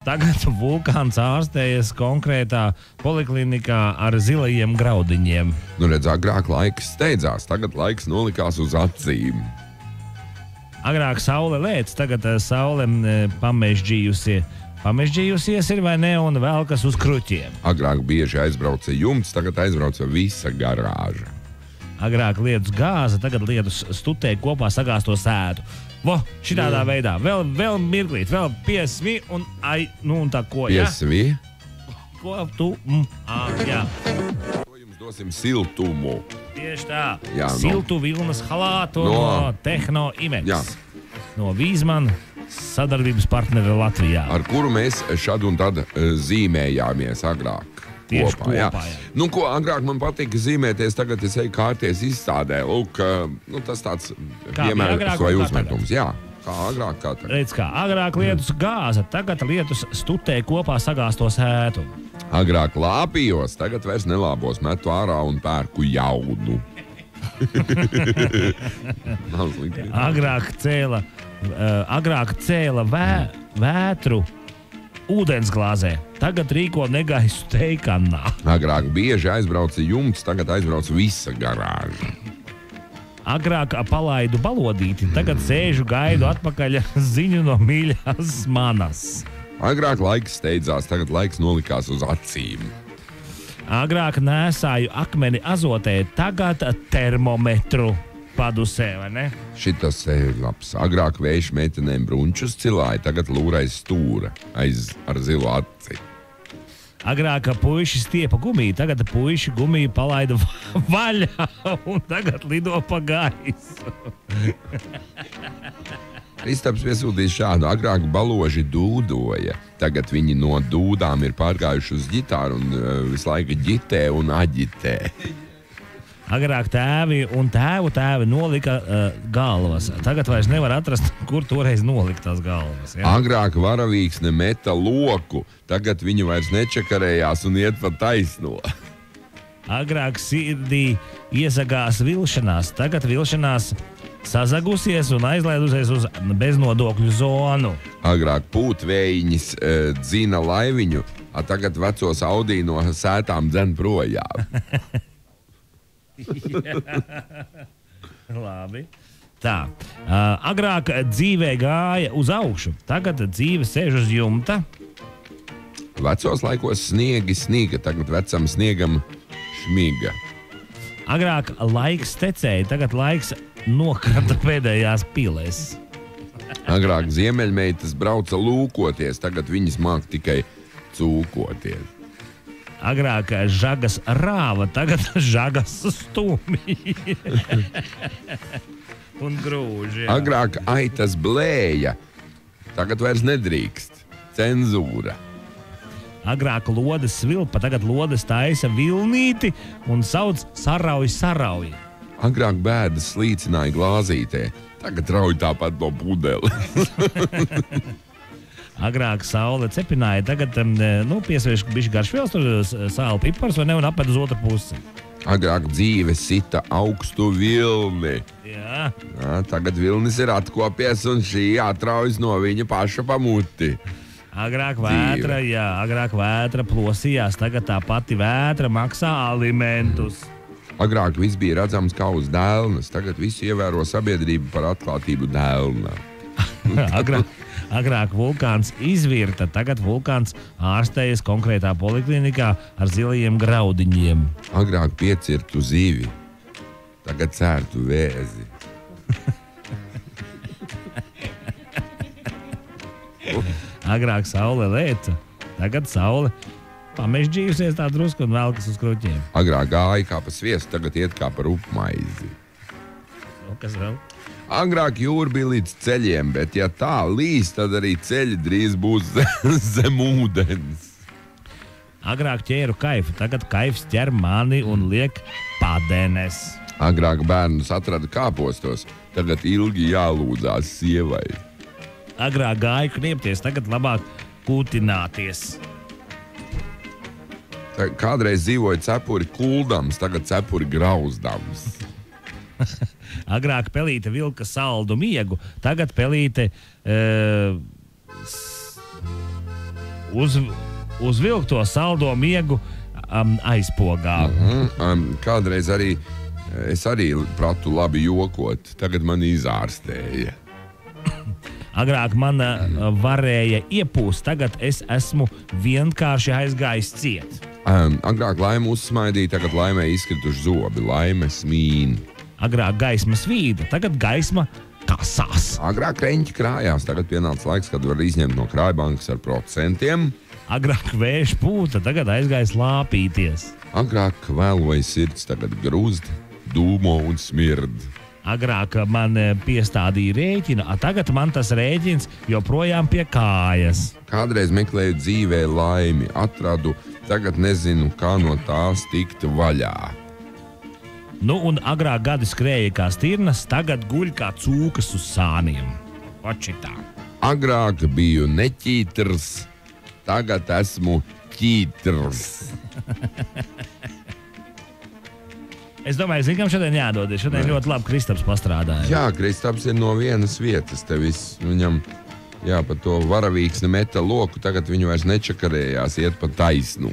Tagad Vulkāns ārstējas konkrētā poliklinikā ar zilajiem graudiņiem. Nu, redz, agrāk laiks steidzās, tagad laiks nolikās uz acīm. Agrāk saule lēc, tagad saule pamežģījusies ir vai ne un velkas uz kruķiem. Agrāk bieži aizbrauca jumts, tagad aizbrauca visa garāža. Agrāk lietus gāza, tagad lietus stutē kopā sagāsto sētu. Vo, šitādā veidā. Vēl mirklīt, vēl piesmi un un tā ko, jā? Piesmi? Ko tu? Jā. To jums dosim siltumu. Tieši tā. Jā, Siltu vilnas halātu no Tehno Imex. Jā. No Vīzman sadarbības partneri Latvijā. Ar kuru mēs šad un tad zīmējāmies agrāk. Tieši kopā, jā. Nu, ko agrāk man patika zīmēties, tagad es eju kārties izstādē. Lūk, tas tāds piemērs vai uzmetums. Jā, kā agrāk, kā tagad. Redz kā, agrāk lietus gāza, tagad lietus stutē kopā sagāsto sētu. Agrāk lāpījos, tagad vairs nelābos, metu ārā un pērku jaunu. Agrāk cēla vētru ūdensglāzē, tagad rīko negaisu teikanā. Agrāk bieži aizbrauca jumts, tagad aizbrauca visa garāža. Agrāk palaidu balodīti, tagad sēžu gaidu atpakaļ ziņu no mīļās manas. Agrāk laiks steidzās, tagad laiks nolikās uz acīm. Agrāk nēsāju akmeni azotē, tagad termometru padusē, vai ne? Šitas ir labs. Agrāk vējš meitenēm brunčus cilāja, tagad lūrais stūra ar zilu aci. Agrāk puiši stiepa gumiju, tagad puiši gumiju palaida vaļā un tagad lido pa gaisu. Kristaps piesūtīs šādu. Agrāk baloži dūdoja, tagad viņi no dūdām ir pārgājuši uz ģitāru un visu laiku ģitē un aģitē. Agrāk tēvi un tēvi nolika galvas. Tagad vairs nevar atrast, kur toreiz nolikt tās galvas. Ja? Agrāk varavīksne meta loku, tagad viņi vairs nečakarējās un iet pa taisno. Agrāk sirdī iesagās vilšanās, tagad vilšanās sazagusies un aizlaidusies uz beznodokļu zonu. Agrāk pūtvējiņas dzina laiviņu, tagad vecos Audī no sētām dzen projām. Labi. Tā. Agrāk dzīvē gāja uz augšu, tagad dzīve sēž uz jumta. Vecos laikos sniegi sniga, tagad vecam sniegam šmiga. Agrāk laiks tecēja, tagad laiks nokrata pēdējās pilēs. Agrāk ziemeļmeitas brauca lūkoties, tagad viņas māk tikai cūkoties. Agrāk žagas rāva, tagad žagas stūmīja un grūži. Jā. Agrāk aitas blēja, tagad vairs nedrīkst. Cenzūra. Agrāk lodes svilpa, tagad lodes taisa vilnīti un sauc sarauj. Agrāk bēdas slīcināja glāzītē, tagad rauj tāpat no pudeles. Agrāk saule cepināja, tagad piesviež bišķi garšvielas, tur sāli pipars vai ne, un apēd uz otru pusi. Agrāk dzīve sita augstu vilni. Jā. Tagad vilnis ir atkopies un šī atraujas no viņa paša pamuti. Agrāk vētra plosījās, tagad tā pati vētra maksā alimentus. Agrāk viss bija redzams kā uz dēlnes, tagad visi ievēro sabiedrību par atklātību dēlnā. Agrāk vulkāns izvirta, tagad vulkāns ārstējas konkrētā poliklinikā ar zilajiem graudiņiem. Agrāk piecirtu zivi, tagad cērtu vēzi. Agrāk saule lēca, tagad saule pamežģījusies tā drusku un velkas uz kruķiem. Agrāk gāja kā pa sviestu, tagad iet kā par upmaizi. Kas vēl? Agrāk jūra bija līdz ceļiem, bet ja tā līs, tad arī ceļi drīz būs zem ūdens. Agrāk ķēru kaifu, tagad kaifs ķer mani un liek padenes. Agrāk bērnus atrada kāpostos, tagad ilgi jālūdzās sievai. Agrāk gāja kniepties, tagad labāk kūtināties. Kādreiz dzīvoja cepuri kuldams, tagad cepuri grauzdams. Agrāk pelīte vilka saldu miegu, tagad pelīte uzvilkto saldo miegu aizpogā. Kādreiz es arī pratu labi jokot, tagad man izārstēja. Agrāk man varēja iepūst, tagad es esmu vienkārši aizgājis ciet. Agrāk laime uzsmaidīja, tagad laimē izkrituši zobi, laime smīn. Agrāk gaisma svīda, tagad gaisma kasās. Agrāk reņķi krājās, tagad pienāca laiks, kad var izņemt no krājbankas ar procentiem. Agrāk vējš pūta, tagad aizgājis lāpīties. Agrāk vēloja sirds, tagad grūst, dūmo un smird. Agrāk man piestādīja rēķinu, tagad man tas rēķins joprojām pie kājas. Kādreiz meklēju dzīvē laimi, atradu, tagad nezinu, kā no tās tikt vaļā. Nu, un agrāk gadi skrēja kā stirnas, tagad guļ kā cūkas uz sāniem. Očitā. Agrāk biju neķītrs, tagad esmu ķītrs. Es domāju, kam šodien jādodies. Šodien ļoti labi Kristaps pastrādāja. Jā, Kristaps ir no vienas vietas. Viņam pa to varavīksni meta loku, tagad viņu vairs nečakarējās, iet pa taisno.